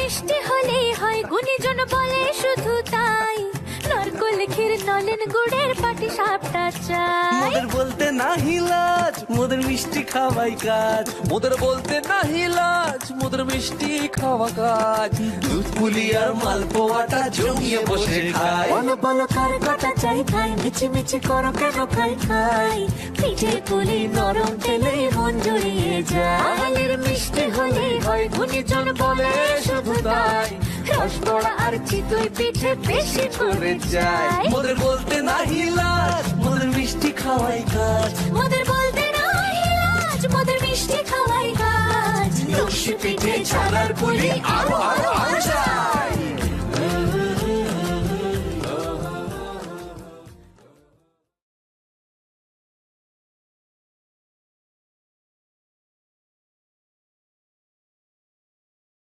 মিষ্টি হলেই হয় গুণীজন বলে শুধু তাই নারকোল ক্ষীর নলেন গুড়ের পাটি সাপটা চাই মোদের বলতে নাহি লাজ মোদের মিষ্টি খাওয়াই কাজ মোদের বলতে নাহি লাজ মোদের মিষ্টি খাওয়া কাজ দুধ পুলি আর মালপোয়াটা জমিয়ে বসে খায় বলো বলো কার কটা চাই খাই মিছি মিছি করো কেন খাই খাই পিঠে পুলি নরম তেলে মন জড়িয়ে যায় বাঙালির মিষ্টি হলেই হয় গুণীজন বলে শুধু তাই রসগোড়া আর চিতই পিঠে বেশি করে যায় মোদের বলতে নাহি লাজ মোদের মিষ্টি খাওয়াই কাজ মোদের বলতে নাই লাজ মোদের মিষ্টি খাওয়াই কাজ লস্যি পিঠে ছানার পুলি আরো